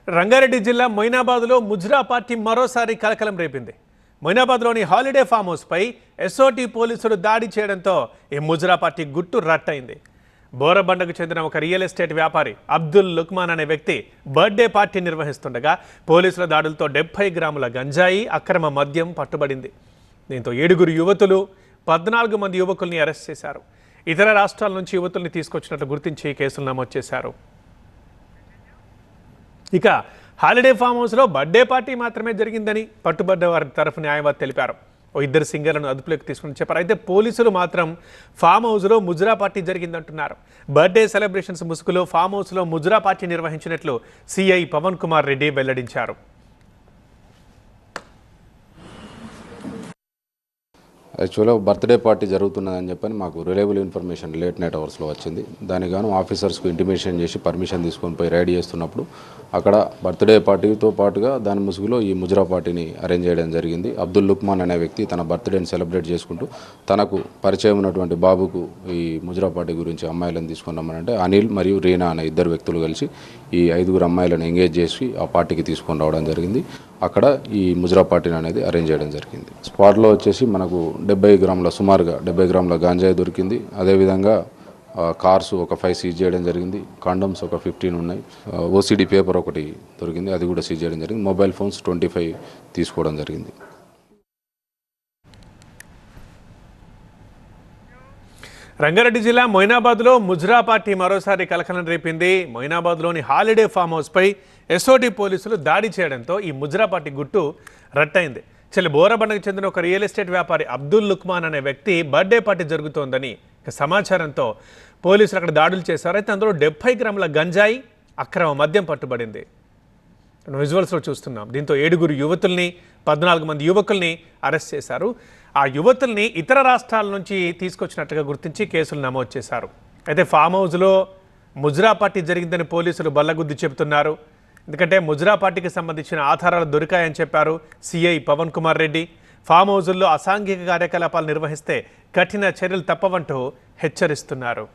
రంగారెడ్డి జిల్లా మొయినాబాద్లో ముజ్రా పార్టీ మరోసారి కలకలం రేపింది. మొయినాబాద్లోని హాలిడే ఫామ్ హౌస్పై ఎస్ఓటీ పోలీసులు దాడి చేయడంతో ఈ ముజ్రా పార్టీ గుట్టు రట్టయింది. బోరబండకు చెందిన ఒక రియల్ ఎస్టేట్ వ్యాపారి అబ్దుల్ లుక్మాన్ అనే వ్యక్తి బర్త్డే పార్టీ నిర్వహిస్తుండగా పోలీసుల దాడులతో 70 గ్రాముల గంజాయి, అక్రమ మద్యం పట్టుబడింది. దీంతో 7 యువతులు, 14 మంది యువకుల్ని అరెస్ట్ చేశారు. ఇతర రాష్ట్రాల నుంచి యువతుల్ని తీసుకొచ్చినట్లు గుర్తించి కేసులు నమోదు చేశారు. ఇక హాలిడే ఫామ్ హౌస్లో బర్త్డే పార్టీ మాత్రమే జరిగిందని పట్టుబడ్డ వారి తరఫు న్యాయవాది తెలిపారు. 2 సింగర్లను అదుపులోకి తీసుకుని చెప్పారు. అయితే పోలీసులు మాత్రం ఫామ్ హౌస్లో ముజ్రా పార్టీ జరిగిందంటున్నారు. బర్త్డే సెలబ్రేషన్స్ ముసుగులో ఫామ్ హౌస్లో ముజ్రా పార్టీ నిర్వహించినట్లు సిఐ పవన్ కుమార్ రెడ్డి వెల్లడించారు. యాక్చువల్గా బర్త్డే పార్టీ జరుగుతున్నదని చెప్పని మాకు రిలయబుల్ ఇన్ఫర్మేషన్ లేట్ నైట్ అవర్స్లో వచ్చింది. దానికి గాను ఆఫీసర్స్కు ఇంటిమేషన్ చేసి పర్మిషన్ తీసుకొని పోయి రైడ్ చేస్తున్నప్పుడు అక్కడ బర్త్డే పార్టీతో పాటుగా దాని ముసుగులో ఈ ముజ్రా పార్టీని అరేంజ్ చేయడం జరిగింది. అబ్దుల్ లుక్మాన్ అనే వ్యక్తి తన బర్త్డేని సెలబ్రేట్ చేసుకుంటూ తనకు పరిచయం ఉన్నటువంటి బాబుకు ఈ ముజ్రా పార్టీ గురించి అమ్మాయిలను తీసుకొని రమ్మనంటే అనిల్ మరియు రీనా అనే 2 వ్యక్తులు కలిసి ఈ 5 అమ్మాయిలను ఎంగేజ్ చేసి ఆ పార్టీకి తీసుకొని రావడం జరిగింది. అక్కడ ఈ ముజ్రా పార్టీని అనేది అరేంజ్ చేయడం జరిగింది. స్పాట్లో వచ్చేసి మనకు 70 గ్రాముల సుమారుగా 70 గ్రాముల గాంజాయి దొరికింది. అదేవిధంగా కార్స్ ఒక 5 సీజ్ చేయడం జరిగింది. కాండమ్స్ ఒక 15 ఉన్నాయి. ఓసీడీ పేపర్ ఒకటి దొరికింది, అది కూడా సీజ్ చేయడం జరిగింది. మొబైల్ ఫోన్స్ 25 తీసుకోవడం జరిగింది. రంగారెడ్డి జిల్లా మొయినాబాద్లో ముజ్రా పార్టీ మరోసారి కలకలం రేపింది. మొయినాబాద్లోని హాలిడే ఫామ్ హౌస్పై ఎస్ఓటీ పోలీసులు దాడి చేయడంతో ఈ ముజ్రా పార్టీ గుట్టు రట్టయింది. బోరబండకు చెందిన ఒక రియల్ ఎస్టేట్ వ్యాపారి అబ్దుల్ లుక్మాన్ అనే వ్యక్తి బర్త్డే పార్టీ జరుగుతోందని సమాచారంతో పోలీసులు అక్కడ దాడులు చేశారు. అయితే అందులో 70 గ్రాముల గంజాయి, అక్రమ మద్యం పట్టుబడింది. విజువల్స్లో చూస్తున్నాం. దీంతో 7 యువతుల్ని, 14 మంది యువకుల్ని అరెస్ట్ చేశారు. ఆ యువతుల్ని ఇతర రాష్ట్రాల నుంచి తీసుకొచ్చినట్టుగా గుర్తించి కేసులు నమోదు చేశారు. అయితే ఫామ్ హౌస్లో ముజ్రా పార్టీ జరిగిందని పోలీసులు బల్లగుద్ది చెబుతున్నారు. ఎందుకంటే ముజ్రా పార్టీకి సంబంధించిన ఆధారాలు దొరికాయని చెప్పారు సిఐ పవన్ కుమార్ రెడ్డి. ఫామ్ హౌజుల్లో అసాంఘిక కార్యకలాపాలు నిర్వహిస్తే కఠిన చర్యలు తప్పవంటూ హెచ్చరిస్తున్నారు.